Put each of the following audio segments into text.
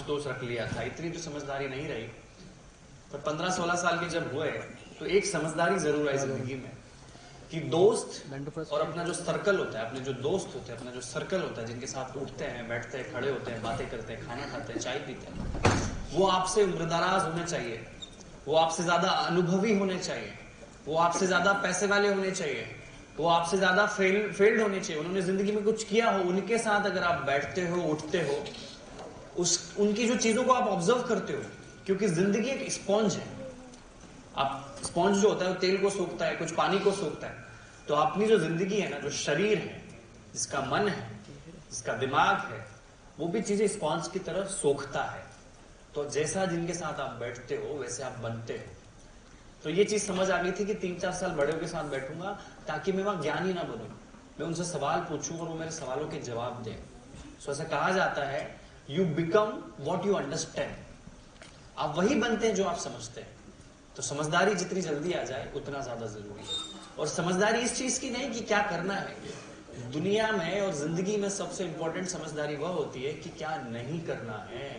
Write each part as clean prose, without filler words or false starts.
दोस्त रख लिया था, इतनी तो समझदारी नहीं रही। पर 15-16 साल के जब हुए तो एक समझदारी जरूर आई जिंदगी में कि दोस्त और अपना जो सर्कल होता है, अपने जो दोस्त होते हैं, अपना जो सर्कल होता है, जिनके साथ उठते हैं, बैठते हैं, खड़े होते हैं, बातें करते हैं, खाना खाते हैं, चाय पीते हैं, वो आपसे उम्रदराज होने चाहिए, वो आपसे ज्यादा अनुभवी होने चाहिए, वो आपसे ज्यादा पैसे वाले होने चाहिए, वो आपसे ज्यादा फेल्ड होने चाहिए, उन्होंने जिंदगी में कुछ किया हो। उनके साथ अगर आप बैठते हो, उठते हो, उनकी जो चीजों को आप ऑब्जर्व करते हो, क्योंकि जिंदगी एक स्पॉन्ज है। आप स्पॉन्ज जो होता है वो तेल को सोखता है, कुछ पानी को सोखता है। तो अपनी जो जिंदगी है ना, जो शरीर है, जिसका मन है, जिसका दिमाग है, वो भी चीजें स्पॉन्ज की तरह सोखता है। तो जैसा जिनके साथ आप बैठते हो वैसे आप बनते हो। तो ये चीज समझ आ गई थी कि 3-4 साल बड़ों के साथ बैठूंगा ताकि मैं वहां ज्ञानी ना बनूं, मैं उनसे सवाल पूछूं और वो मेरे सवालों के जवाब दें। सो ऐसा कहा जाता है, you become what you understand. आप वही बनते हैं जो आप समझते हैं। तो समझदारी जितनी जल्दी आ जाए उतना ज्यादा जरूरी है। और समझदारी इस चीज की नहीं कि क्या करना है। दुनिया में और जिंदगी में सबसे इंपॉर्टेंट समझदारी वह होती है कि क्या नहीं करना है।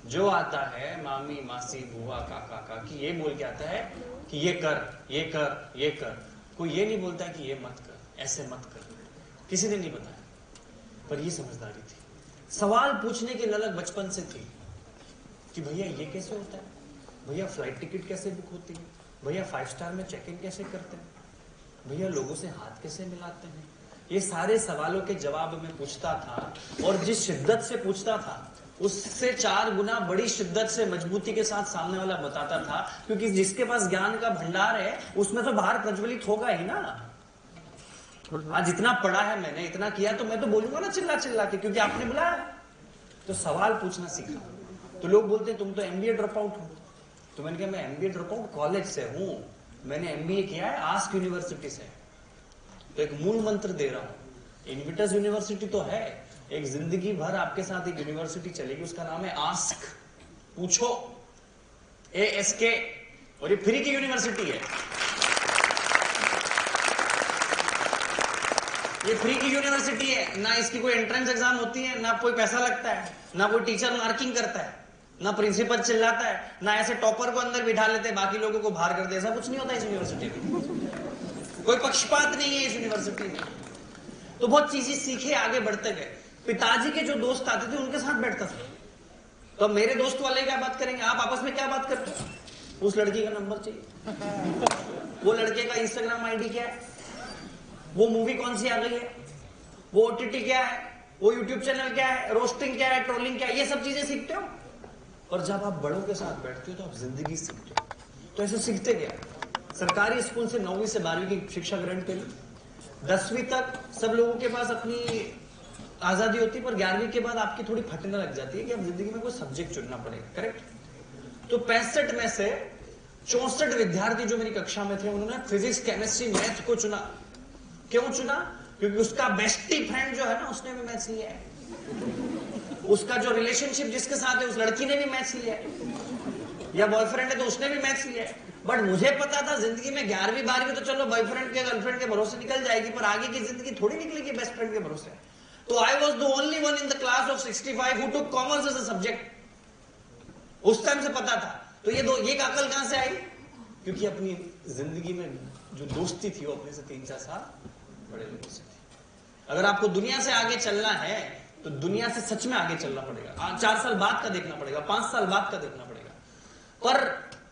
जो आता है मामी, मासी, बुआ, काका, काकी, ये बोल के आता है कि ये कर, ये कर, ये कर। कोई ये नहीं बोलता कि ये मत कर, ऐसे मत कर। किसी ने नहीं बताया। पर ये समझदारी थी। सवाल पूछने की ललक बचपन से थी कि भैया ये कैसे होता है, भैया फ्लाइट टिकट कैसे बुक होती है, भैया 5 स्टार में चेक इन कैसे करते हैं, भैया लोगों से हाथ कैसे मिलाते हैं। ये सारे सवालों के जवाब में पूछता था और जिस शिद्दत से पूछता था उससे 4 गुना बड़ी शिद्दत से, मजबूती के साथ सामने वाला बताता था। क्योंकि जिसके पास ज्ञान का भंडार है उसमें तो बाहर प्रज्वलित होगा ही ना। आज इतना पढ़ा है मैंने, इतना किया, तो मैं तो बोलूंगा ना चिल्ला चिल्ला के, क्योंकि आपने बुलाया। तो सवाल पूछना सीखा। तो लोग बोलते हैं तुम तो एमबीए ड्रॉप आउट हो। तो मैंने कहा मैं एमबीए ड्रॉप आउट कॉलेज से हूं, मैंने एमबीए किया है आस्क यूनिवर्सिटी से। तो एक मूल मंत्र दे रहा हूं, इनविटस यूनिवर्सिटी तो है, एक जिंदगी भर आपके साथ एक यूनिवर्सिटी चलेगी, उसका नाम है आस्क, पूछो, ASK। और ये फ्री की यूनिवर्सिटी है। ये फ्री की यूनिवर्सिटी है, ना इसकी कोई एंट्रेंस एग्जाम होती है, ना कोई पैसा लगता है, ना कोई टीचर मार्किंग करता है, ना प्रिंसिपल चिल्लाता है, ना ऐसे टॉपर को अंदर बिठा लेते हैं बाकी लोगों को बाहर कर दे। ऐसा कुछ नहीं होता इस यूनिवर्सिटी में। कोई पक्षपात नहीं है इस यूनिवर्सिटी में। तो बहुत चीजें सीखे, आगे बढ़ते गए। पिताजी के जो दोस्त आते थे उनके साथ बैठता था। तो मेरे दोस्त वाले क्या बात करेंगे, आप आपस में क्या बात करते हो, उस लड़की का नंबर चाहिए, वो लड़के का इंस्टाग्राम आईडी क्या है, वो मूवी कौन सी आ गई है, वो OTT क्या है, वो यूट्यूब चैनल क्या है, रोस्टिंग क्या है, ट्रोलिंग क्या है, ये सब चीजें सीखते हो। और जब आप बड़ों के साथ बैठते हो तो आप जिंदगी सीखते हो। तो ऐसे सीखते गया। सरकारी स्कूल से 9वीं से 12वीं की शिक्षा ग्रहण करी। 10वीं तक सब लोगों के पास अपनी आजादी होती है, पर 11वीं के बाद आपकी थोड़ी फटने लग जाती है कि अब जिंदगी में कोई सब्जेक्ट चुनना पड़ेगा। करेक्ट। तो 65 में से 64 विद्यार्थी जो मेरी कक्षा में थे उन्होंने फिजिक्स, केमिस्ट्री, मैथ को चुना। क्यों चुना? क्योंकि उसका बेस्टी फ्रेंड जो है ना, उसने भी मैथ्स लिया है। उसका जो रिलेशनशिप जिसके साथ है उस लड़की ने भी मैथ्स लिया है, या बॉयफ्रेंड है तो उसने भी मैथ्स लिया है। बट मुझे पता था जिंदगी में 11वीं 12वीं तो चलो बॉयफ्रेंड के गर्लफ्रेंड के भरोसे निकल जाएगी, पर आगे की जिंदगी थोड़ी निकलेगी बेस्ट फ्रेंड के भरोसे। तो I was the only one in the class of 65 who took commerce as a subject. उस टाइम से पता था। तो ये अकल कहां से आई? क्योंकि अपनी जिंदगी में जो दोस्ती थी वो अपने से 3-4 साल बड़े लोगों से थी। अगर आपको दुनिया से आगे चलना है तो दुनिया से सच में आगे चलना पड़ेगा। 4 साल बाद का देखना पड़ेगा, 5 साल बाद का देखना पड़ेगा। पर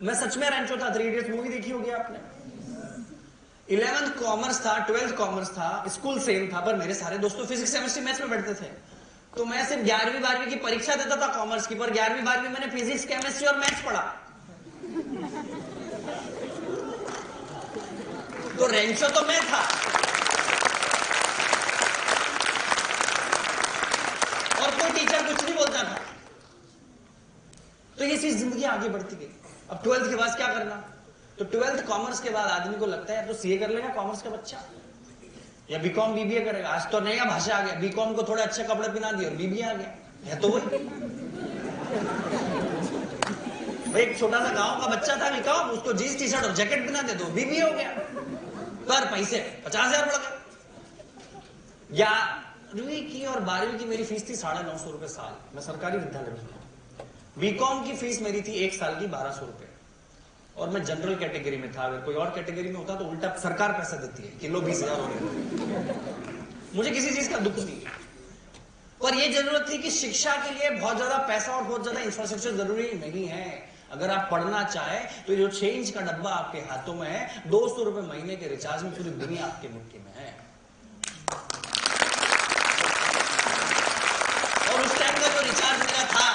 मैं सच में रैंचो था। 3 इडियट्स मूवी देखी होगी आपने। 11th कॉमर्स था, 12th कॉमर्स था, स्कूल सेम था, पर मेरे सारे दोस्तों फिजिक्स, केमिस्ट्री, मैथ्स में बैठते थे। तो मैं सिर्फ 11वीं 12वीं की परीक्षा देता था कॉमर्स की, पर 11वीं 12वीं मैंने फिजिक्स, केमिस्ट्री और मैथ्स पढ़ा। तो रेंचो तो मैं था। और कोई टीचर कुछ नहीं बोलता था। तो ये चीज जिंदगी आगे बढ़ती गई। अब 12th के बाद क्या करना? तो 12th कॉमर्स के बाद आदमी को लगता है तो सीए कर लेगा कॉमर्स का बच्चा, या बीकॉम बीबीए करेगा। आज तो नया भाषा आ गया, बीकॉम को थोड़े अच्छे कपड़े पहना दिए और बीबीए आ गया है। तो वही भाई, एक छोटा सा गांव का बच्चा था बीकॉम, उसको जींस टी शर्ट और जैकेट पहना दे दो बीबीए हो गया। पर पैसे 50,000 पड़ गए। 11वीं की और 12वीं की मेरी फीस थी 950 रुपए साल। मैं सरकारी विद्यालय में था। बीकॉम की फीस मेरी थी 1 साल की 1200 रुपए, और मैं जनरल कैटेगरी में था। अगर कोई और कैटेगरी में होता तो उल्टा सरकार पैसा देती है कि लो 20,000 हो गए। मुझे किसी चीज का दुख नहीं है, पर यह जरूरत थी कि शिक्षा के लिए बहुत ज्यादा पैसा और बहुत ज्यादा इंफ्रास्ट्रक्चर जरूरी नहीं है। अगर आप पढ़ना चाहें तो जो 6 इंच का डब्बा आपके हाथों में है, 200 रुपए महीने के रिचार्ज में पूरी दुनिया आपके मुट्ठी में है। और उस टाइम का जो रिचार्ज मेरा था,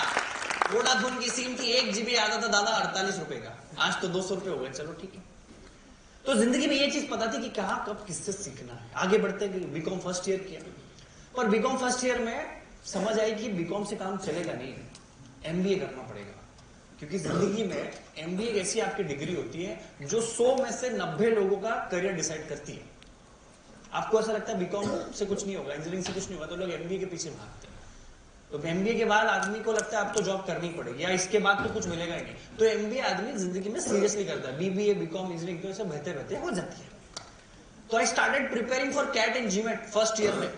वोडाफोन की सिम थी, 1 GB आता था दादा 48 रुपए का। आज तो 200 रुपए हो गए, चलो ठीक है। तो जिंदगी में ये चीज पता थी कि कहां कब किससे सीखना है। आगे बढ़ते गए, बीकॉम फर्स्ट ईयर किया, पर बीकॉम फर्स्ट ईयर में समझ आई कि बीकॉम से काम चलेगा नहीं, एमबीए करना पड़ेगा। क्योंकि जिंदगी में एमबीए ऐसी आपकी डिग्री होती है जो 100 में से 90 लोगों का करियर डिसाइड करती है। आपको ऐसा लगता है बीकॉम से कुछ नहीं होगा, इंजीनियरिंग से कुछ नहीं होगा, तो लोग एमबीए के पीछे भागते हैं। तो एमबीए के बाद आदमी को लगता है अब तो जॉब करनी पड़ेगी, या इसके बाद तो कुछ मिलेगा ही नहीं, तो एमबीए आदमी जिंदगी में सीरियसली करता है। बीबीए, बीकॉम, इंजीनियरिंग तो ऐसे बहते बहते हो जाती है। तो I started preparing for CAT and GMAT first year में।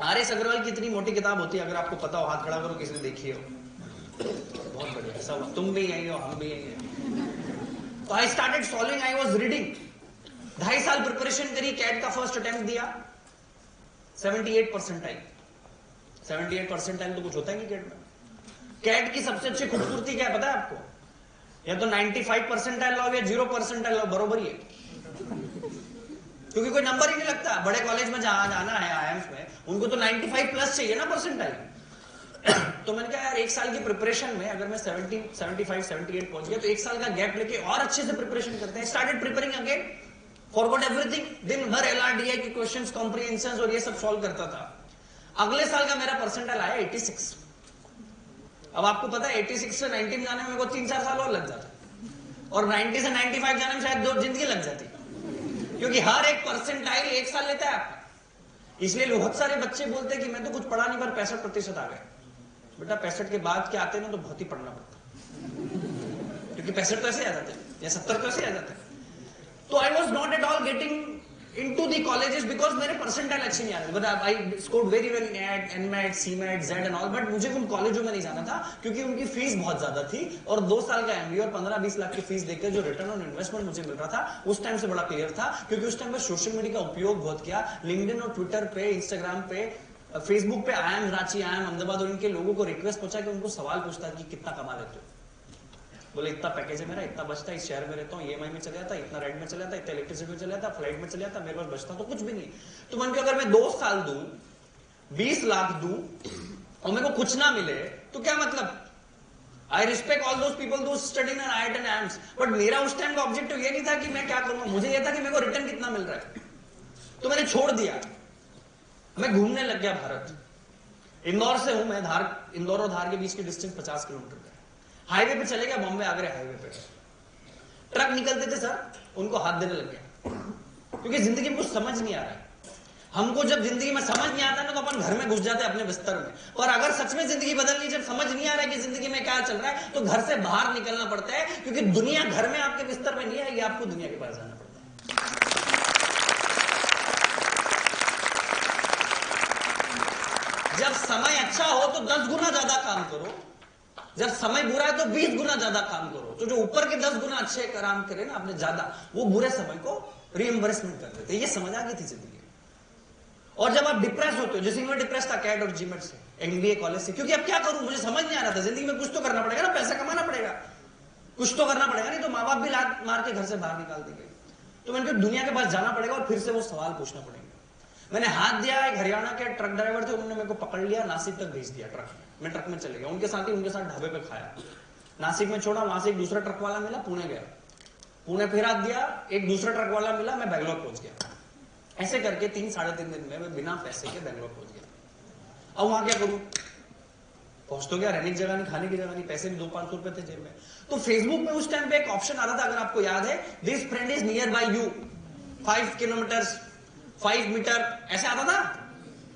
आर.एस. अग्रवाल की इतनी मोटी किताब होती है, अगर आपको पता हो हाथ खड़ा करो किसी ने देखी हो। बहुत बढ़िया, सब तुम भी यही हो, हम भी यही हैं। तो I started solving, I was reading. 2.5 साल प्रिपरेशन करी, कैट का फर्स्ट अटेम्प्ट दिया, 78 परसेंटाइल। 78 परसेंटाइल तो कुछ होता ही नहीं कैट में। कैट की सबसे अच्छी खूबसूरती क्या है पता है आपको? या तो 95 परसेंटाइल लाओ या 0 परसेंटाइल लाओ, बरोबर ही है। क्योंकि कोई नंबर ही नहीं लगता। बड़े कॉलेज में जहां जाना है आईएम्स में, उनको तो 95 प्लस चाहिए ना परसेंटाइल। तो मैंने कहा यार 1 साल की प्रिपरेशन में अगर मैं 70, 75, 78 पहुंच गया तो 1 साल का गैप लेके और अच्छे से प्रिपरेशन करते हैं। Started preparing again, forgot everything. दिन भर एलआरडीआई के क्वेश्चंस, कॉम्प्रिहेंशंस और ये सब सॉल्व करता था। अगले साल का मेरा परसेंटाइल आया 86। अब आपको पता है 86 से 90 में जाने में मेरे को 3-4 साल और लग जाता, और 90 से 95 जाने में शायद 2 जिंदगी लग जाती, क्योंकि हर एक परसेंटाइल 1 साल लेता है आपका। इसलिए बहुत सारे बच्चे बोलते हैं कि मैं तो कुछ पढ़ा नहीं, पर 65% आ गए। बेटा 65 के बाद क्या आते हैं ना, तो बहुत ही पढ़ना पड़ता, क्योंकि 65 तो ऐसे आ जाते हैं, या 70 तो ऐसे आ जाते हैं। तो I was not at all getting into the colleges because मेरे परसेंटाइल अच्छे नहीं आ रहे, but I scored very well in AT, NMAT, CMAT, Z and all, but मुझे उन कॉलेजों में नहीं जाना था क्योंकि उनकी फीस बहुत ज्यादा थी, और 2 साल का एमबीए और 15-20 लाख की फीस देकर जो रिटर्न ऑन इन्वेस्टमेंट मुझे मिल रहा था उस टाइम से बड़ा क्लियर था। क्योंकि उस टाइम पर सोशल मीडिया का उपयोग बहुत किया, लिंक्डइन और ट्विटर पे, इंस्टाग्राम पे, फेसबुक पे IIM रांची, IIM अहमदाबाद और इनके लोगों को रिक्वेस्ट पहुंचा कि उनको सवाल पूछता कि कितना कमा लेते हो। बोले इतना पैकेज है मेरा, इतना बचता है, इस शहर में रहता हूँ, EMI में चले जाता, इतना रेंट में चले जाता, इतना इलेक्ट्रिसिटी में चले जाता, फ्लाइट में चले जाता, मेरे पास बचता तो कुछ भी नहीं। तो मन के अगर मैं 2 साल दूं, 20 लाख दूं और मेरे को कुछ ना मिले तो क्या मतलब? I respect all those people do study in IIT and AIIMS, but मेरा उस टाइम का ऑब्जेक्टिव ये नहीं था कि मैं क्या करूंगा, मुझे ये था कि मेरे को रिटर्न कितना मिल रहा है। तो मैंने छोड़ दिया, मैं घूमने लग गया भारत। इंदौर से हूं मैं, इंदौर और धार के बीच की डिस्टेंस 50 किलोमीटर का है। हाईवे पे चले गया, बॉम्बे आगरा हाईवे पे ट्रक निकलते थे सर, उनको हाथ देने लग गया, क्योंकि जिंदगी में कुछ समझ नहीं आ रहा है। हमको जब जिंदगी में समझ नहीं आता ना तो अपन घर में घुस जाते हैं अपने बिस्तर में, और अगर सच में जिंदगी बदलनी, जब समझ नहीं आ रहा है कि जिंदगी में क्या चल रहा है, तो घर से बाहर निकलना पड़ता है, क्योंकि दुनिया घर में आपके बिस्तर में नहीं आएगी, आपको दुनिया के पास जाना पड़ता है। जब समय अच्छा हो तो 10 गुना ज्यादा काम करो, जब समय बुरा है तो 20 गुना ज्यादा काम करो। तो जो ऊपर के 10 गुना अच्छे काम करे ना आपने ज्यादा, वो बुरे समय को रीइंबर्समेंट कर देते। ये समझ आ गई थी जिंदगी। और जब आप डिप्रेस होते हो, जैसे मैं डिप्रेस था कैट और जीमेट से, एमबीए कॉलेज से, क्योंकि अब क्या करूं, मुझे समझ नहीं आ रहा था। जिंदगी में कुछ तो करना पड़ेगा ना, पैसा कमाना पड़ेगा, कुछ तो करना पड़ेगा, नहीं तो माँ बाप भी लात मार के घर से बाहर निकाल देंगे। तो मैंने कहा दुनिया के पास जाना पड़ेगा और फिर से वो सवाल पूछना पड़ेगा। मैंने हाथ दिया, एक हरियाणा के ट्रक ड्राइवर थे, उन्होंने मेरे को पकड़ लिया, नासिक तक भेज दिया ट्रक में। मैं ट्रक में चले गया, उनके साथ ढाबे पे खाया, नासिक में छोड़ा, वहां से एक दूसरा ट्रक वाला मिला, पुणे गया, पुणे फिर हाथ दिया, एक दूसरा ट्रक वाला मिला, मैं बैंगलोर पहुंच गया। ऐसे करके 3-3.5 दिन में मैं बिना पैसे के बैंगलोर पहुंच गया। अब वहां क्या करूं, पहुंच तो गया, रहने की जगह नहीं, खाने की जगह नहीं, पैसे भी 200-500 रुपए थे जेब में। तो फेसबुक में उस टाइम पे एक ऑप्शन आता था, अगर आपको याद है, this friend is nearby you, 5 kilometre 5 metre, ऐसे आता था।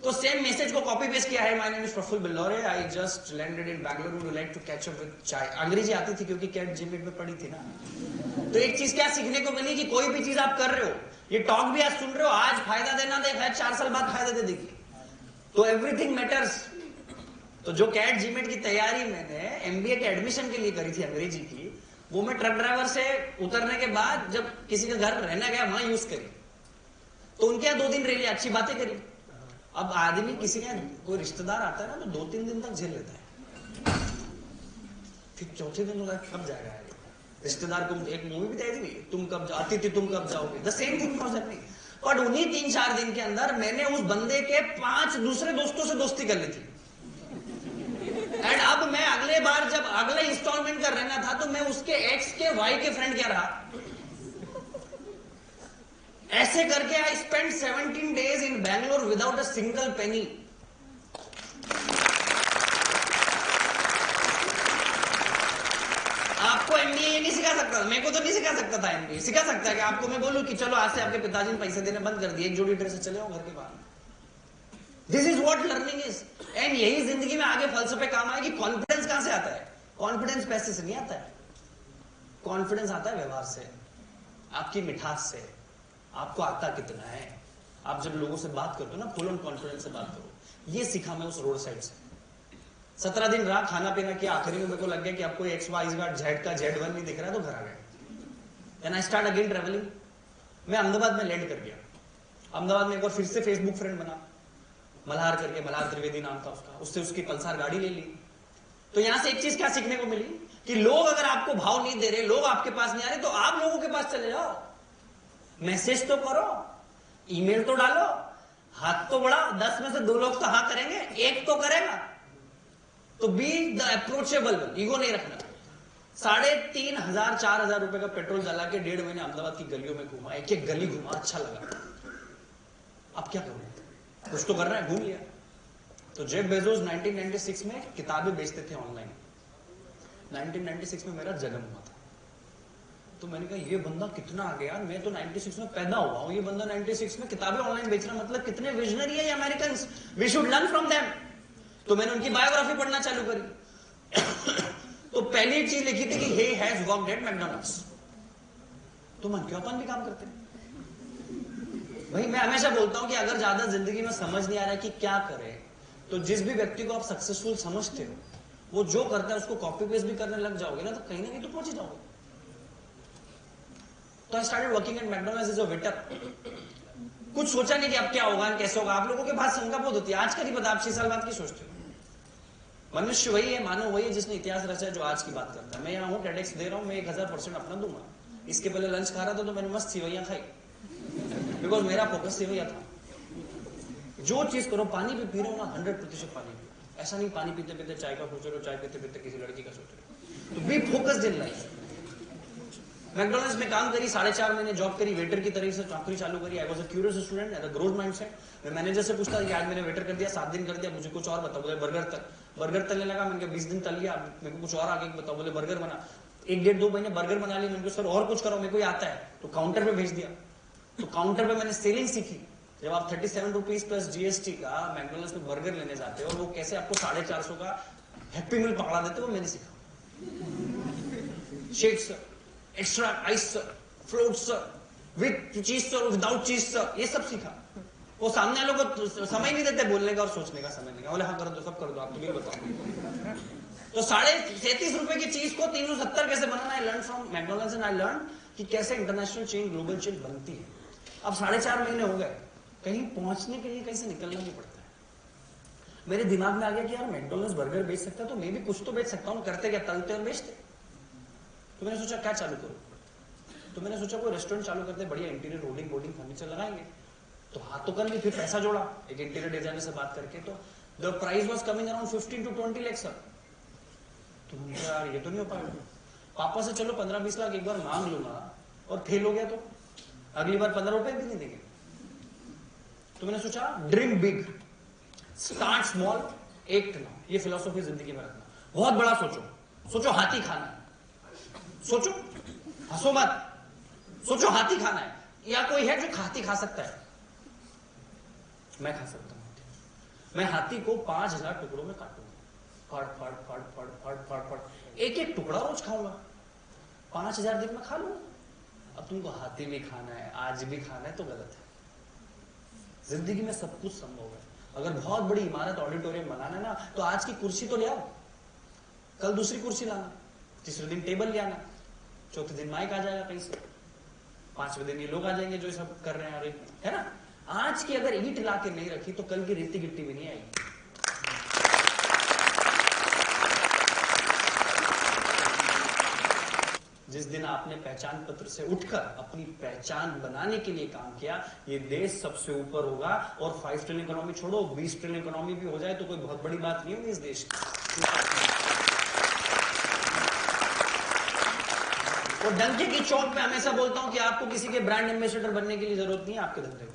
तो सेम मैसेज को कॉपी पेस्ट किया है, my name is Praful Billore, I just landed in Bangalore, would like to catch up with chai. अंग्रेजी आती थी क्योंकि कैट जीमेट में पढ़ी थी ना। तो एक चीज क्या सीखने को मिली कि कोई भी चीज आप कर रहे हो, ये टॉक भी आज सुन रहे हो, आज फायदा देना दे, 4 साल बाद फायदा दे देगी। तो एवरीथिंग मैटर्स। तो जो कैट जीमेट की तैयारी मैंने एमबीए के एडमिशन के लिए करी थी अंग्रेजी की, वो मैं ट्रक ड्राइवर से उतरने के बाद जब किसी के घर रहना गया वहां यूज करी। तो उनके यहाँ 2 दिन रह लिया, अच्छी बातें करी। अब आदमी किसी के कोई रिश्तेदार आता है ना तो 2-3 दिन तक झेल लेता है, फिर चौथे दिन कब जाएगा रिश्तेदार को। एक मूवी भी आई थी, तुम कब अतिथि तुम कब जाओगे, the same thing was happening. But उन्हीं 3-4 दिन के अंदर मैंने उस बंदे के 5 दूसरे दोस्तों से दोस्ती कर ली थी। एंड अब मैं अगले बार जब अगले इंस्टॉलमेंट का रहना था तो मैं उसके एक्स के वाई के फ्रेंड क्या रहा। ऐसे करके I spend 17 days in Bangalore without a single penny. आपको एमबीए ये नहीं सिखा सकता, मेरे को तो नहीं सिखा सकता था एमबीए। सिखा सकता है कि आपको मैं बोलूं कि चलो आज से आपके पिताजी ने पैसे देने बंद कर दिए, एक जोड़ी ड्रेस से चले आओ घर के बाहर। This is what learning is. And यही जिंदगी में आगे फलसफे काम आए कि कॉन्फिडेंस कहां से आता है। कॉन्फिडेंस पैसे से नहीं आता है, कॉन्फिडेंस आता है व्यवहार से, आपकी मिठास से, आपको आता कितना है। आप जब लोगों से बात करते हो ना, फुल ऑन कॉन्फिडेंस से बात करो। ये सीखा मैं उस रोड साइड से। 17 दिन रहा, खाना पीना किया, आखिरी में मेरे को लग गया कि आपको XY Z का Z1 नहीं दिख रहा है, तो घर आ गए। Then I start again travelling. मैं अहमदाबाद में लैंड कर गया। अहमदाबाद में एक बार फिर से फेसबुक फ्रेंड बना, मल्हार करके, मल्हार त्रिवेदी नाम था उसका। उससे उसकी पल्सार गाड़ी ले ली। तो यहां से एक चीज क्या सीखने को मिली कि लोग अगर आपको भाव नहीं दे रहे, लोग आपके पास नहीं आ रहे, तो आप लोगों के पास चले जाओ, मैसेज तो करो, ईमेल तो डालो, हाथ तो बढ़ाओ। 10 में से 2 लोग तो हाँ करेंगे, एक तो करेगा। तो बी द अप्रोचेबल, ईगो नहीं रखना। 3,500-4,000 रुपए का पेट्रोल जला के 1.5 महीने अहमदाबाद की गलियों में घूमा, एक एक गली घूमा, अच्छा लगा। अब क्या करूं, कुछ तो करना है, घूम लिया। तो जेफ बेजोस 1996 में किताबें बेचते थे ऑनलाइन। 1996 में मेरा जन्म हुआ था। तो मैंने कहा ये बंदा कितना आगे यार, मैं तो 96 में पैदा हुआ हूं, ये बंदा 96 में किताबें ऑनलाइन बेच रहा, मतलब कितने विजनरी है ये American, we should learn from them. तो मैंने उनकी बायोग्राफी पढ़ना चालू करी। तो पहली चीज लिखी थी कि he has worked at McDonald's। तो मन क्यों अपन भी काम करते हैं भाई। मैं हमेशा बोलता हूं कि अगर ज्यादा जिंदगी में समझ नहीं आ रहा है कि क्या करे, तो जिस भी व्यक्ति को आप सक्सेसफुल समझते हो, वो जो करता है उसको कॉपी पेस्ट भी करने लग जाओगे ना, तो कहीं ना कहीं तो पहुंच ही जाओगे। तो I started working at McDonald's as a waiter. कुछ सोचा नहीं कि अब क्या होगा, कैसे होगा। आप लोगों के पास शंका बहुत होती है, आज का नहीं पता, आप 6 साल बाद की सोचते हो। मनुष्य वही है, मानव वही है जिसने इतिहास रचा है, जो आज की बात करता है। मैं यहाँ हूँ, टेडेक्स दे रहा हूँ, मैं 1000% अपना दूंगा। इसके पहले लंच खा रहा था तो मैंने मस्त सेवैयां खाई, बिकॉज मेरा फोकस सेवैया था। जो चीज करो, पानी भी पी रहे हो ना, 100% पानी पियो। ऐसा नहीं पानी पीते पीते चाय का सोच रहे हो, चाय पीते पीते किसी लड़की का सोच रहे हो। तो be focused in life. McDonald's में काम करी, 4.5 महीने जॉब करी, वेटर की तरह से नौकरी चालू करी। I was a curious student, at a growth mindset. मैं मैनेजर से पूछता कि आज मैंने वेटर कर दिया, 7 दिन कर दिया, मुझे कुछ और बताओ। बोले बर्गर तलने लगा। मैंने 20 दिन तल लिया, मेरे को कुछ और आगे बताओ। बोले बर्गर बना। 1-1.5-2 महीने बर्गर बना ली। मैंने सर और कुछ करो, मेरे को ही आता है। तो काउंटर पे भेज दिया। तो काउंटर पे मैंने सेलिंग सीखी। जब आप 37 रुपीज प्लस GST का मैकडॉनल्ड्स में बर्गर लेने जाते हो, और वो कैसे आपको 450 का हैप्पी मील पकड़ा देते, वो मैंने सीखा। Shake sir, extra ice sir, float sir, with चीज सर, विदाउट चीज सर, ये सब सीखा। वो सामने वालों को समय नहीं देते बोलने का और सोचने का समय नहीं। बोले हाँ कर दो, सब कर दो, आप तो बिल बताओ। तो 37.5 रुपए की चीज को 370 कैसे बनाना। I learn from McDonald's and I learn कि कैसे इंटरनेशनल चेन, ग्लोबल चेन बनती है। अब 4.5 महीने हो गए, कहीं पहुंचने के लिए कहीं से निकलना नहीं पड़ता है। मेरे दिमाग में आ गया कि यार मैकडॉनल्ड्स बर्गर बेच सकता है, तो मैं भी कुछ तो बेच सकता हूँ। करते क्या, तलते और बेचते। तो मैंने सोचा क्या चालू करूं। तो मैंने सोचा कोई रेस्टोरेंट चालू करते, बढ़िया इंटीरियर, रोडिंग बोर्डिंग, फर्नीचर लगाएंगे। तो हाथ तो कर ली, फिर पैसा जोड़ा एक इंटीरियर डिजाइनर से बात करके। तो the price was coming around 15 to 20 lakh sir. तो मुझे यार ये तो नहीं हो पाएगा। पापा से चलो 15-20 लाख एक बार मांग लूंगा, और फेल हो गया तो अगली बार 15 रुपए भी नहीं देंगे। तो मैंने सोचा dream big, start small, act now. ये फिलॉसफी जिंदगी में रखना। बहुत बड़ा सोचो, सोचो हाथी खाना है, सोचो, हंसो मत, सोचो हाथी खाना है। या कोई है जो हाथी खा सकता है? मैं खा सकता हूं। मैं हाथी को 5000 टुकड़ों में काटूंगा, फड़ फड़ फड़ फड़ फड़ फड़ फड़, एक एक टुकड़ा रोज खाऊंगा। 5000 दिन में खा लूंगा। अब तुमको हाथी भी खाना है, आज भी खाना है, तो गलत है। जिंदगी में सब कुछ संभव है। अगर बहुत बड़ी इमारत ऑडिटोरियम बनाना है ना, तो आज की कुर्सी तो ले आओ, कल दूसरी कुर्सी लाना, तीसरे दिन टेबल ले आना, चौथे दिन माइक आ जाएगा कहीं से, पांचवें दिन ये लोग आ जाएंगे जो ये सब कर रहे हैं, अरे है ना। आज की अगर ईंट ला के नहीं रखी तो कल की रेती गिट्टी भी नहीं आएगी। जिस दिन आपने पहचान पत्र से उठकर अपनी पहचान बनाने के लिए काम किया, ये देश सबसे ऊपर होगा। और 5 ट्रिलियन इकोनॉमी छोड़ो, 20 ट्रिलियन इकोनॉमी भी हो जाए तो कोई बहुत बड़ी बात नहीं होगी इस देश की। और डंके की चौक पे हमेशा बोलता हूं कि आपको किसी के ब्रांड एम्बेसडर बनने की जरूरत नहीं है आपके धंधे को,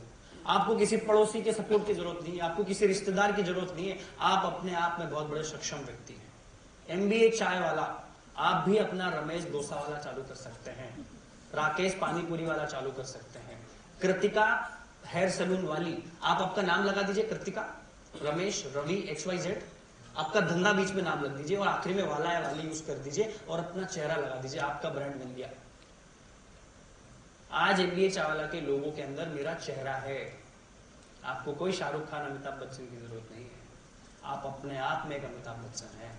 आपको किसी पड़ोसी के सपोर्ट की जरूरत नहीं है, आपको किसी रिश्तेदार की जरूरत नहीं है। आप अपने आप में बहुत बड़े सक्षम व्यक्ति हैं। MBA चाय वाला, आप भी अपना रमेश डोसा वाला चालू कर सकते हैं, राकेश पानीपुरी वाला चालू कर सकते हैं, कृतिका हेयर सलून वाली, आप आपका नाम लगा दीजिए, कृतिका, रमेश, रवि, XYZ, आपका धंधा बीच में नाम लग दीजिए और आखिरी में वाला या वाली यूज कर दीजिए और अपना चेहरा लगा दीजिए, आपका ब्रांड बन गया। आज MBA चाय वाला के लोगों के अंदर मेरा चेहरा है। आपको कोई शाहरुख खान, अमिताभ बच्चन की जरूरत नहीं है, आप अपने आप में एक अमिताभ बच्चन है।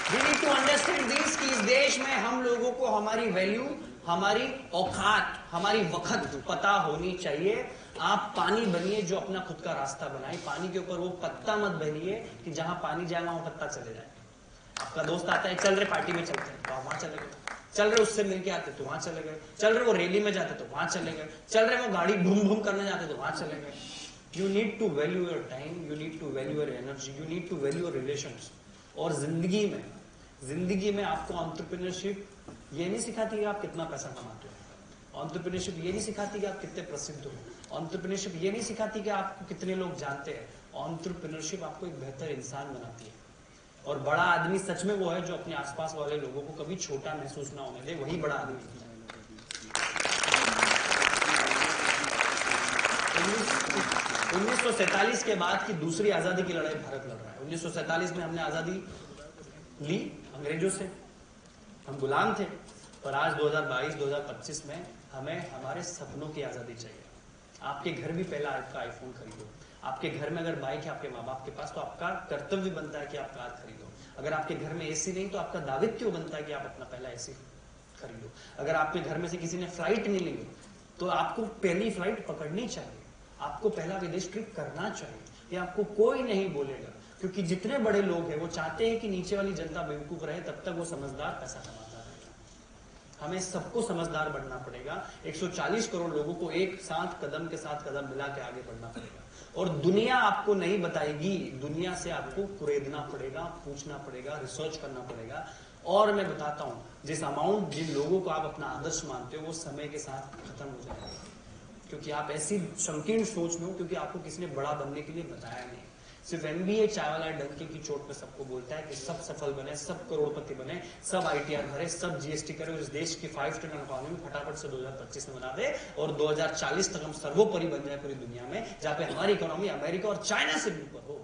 We need to understand this कि इस देश में हम लोगों को हमारी वैल्यू, हमारी औकात, हमारी वक्त पता होनी चाहिए। आप पानी बनिए जो अपना खुद का रास्ता बनाए। पानी के ऊपर वो पत्ता मत बनिए कि जहां पानी जाएगा वहां पत्ता चले जाए। आपका दोस्त आता है, चल रहे पार्टी में चलते हैं, तो आप वहां चले गए, चल रहे उससे मिलके आते तो वहां चले गए, चल रहे वो रैली में जाते तो वहां चले गए, चल रहे वो गाड़ी भूम भूम करने जाते तो वहां चले गए। You need to value your time, you need to value your energy, you need to value your relations. और जिंदगी में आपको एंटरप्रेन्योरशिप ये नहीं सिखाती कि आप कितना पैसा कमाते हो, एंटरप्रेन्योरशिप ये नहीं सिखाती कि आप कितने प्रसिद्ध हो, एंटरप्रेन्योरशिप ये नहीं सिखाती कि आपको कितने लोग जानते हैं। एंटरप्रेन्योरशिप आपको एक बेहतर इंसान बनाती है। और बड़ा आदमी सच में वो है जो अपने आसपास वाले लोगों को कभी छोटा महसूस ना होने दे, वही बड़ा आदमी है। 1947 के बाद की दूसरी आजादी की लड़ाई भारत लड़ रहा है। 1947 में हमने आजादी ली अंग्रेजों से, हम गुलाम थे। पर आज 2022-2025 में हमें हमारे सपनों की आजादी चाहिए। आपके घर भी पहला आपका आईफोन खरीदो। आपके घर में अगर बाइक है आपके माँ बाप के पास, तो आपका कर्तव्य बनता है कि आप कार खरीदो। अगर आपके घर में AC नहीं तो आपका दायित्व बनता है कि आप अपना पहला AC खरीदो। अगर आपके घर में से किसी ने फ्लाइट नहीं ली तो आपको पहली फ्लाइट पकड़नी चाहिए, आपको पहला विदेश ट्रिप करना चाहिए। ये आपको कोई नहीं बोलेगा, क्योंकि जितने बड़े लोग हैं वो चाहते हैं कि नीचे वाली जनता बेवकूफ रहे, तब तक वो समझदार पैसा कमाता रहेगा। हमें सबको समझदार बनना पड़ेगा। 140 करोड़ लोगों को एक साथ कदम के साथ कदम मिला के आगे बढ़ना पड़ेगा। और दुनिया आपको नहीं बताएगी, दुनिया से आपको कुरेदना पड़ेगा, पूछना पड़ेगा, रिसर्च करना पड़ेगा। और मैं बताता हूं, जिस अमाउंट जिन लोगों को आप अपना आदर्श मानते हो वो समय के साथ खत्म हो जाएगा, क्योंकि आप ऐसी संकीर्ण सोच में हो, क्योंकि आपको किसी ने बड़ा बनने के लिए बताया नहीं। सिर्फ MBA चाय वाला डंके की चोट पे सबको बोलता है कि सब सफल बने, सब करोड़पति बने, सब ITR भरे, सब GST करे और इस देश की 5 ट्रिलियन इकोनॉमी फटाफट से 2025 में बना दे और 2040 तक हम सर्वोपरि बन जाए पूरी दुनिया में, जहां पे हमारी इकोनॉमी अमेरिका और चाइना से भी ऊपर हो।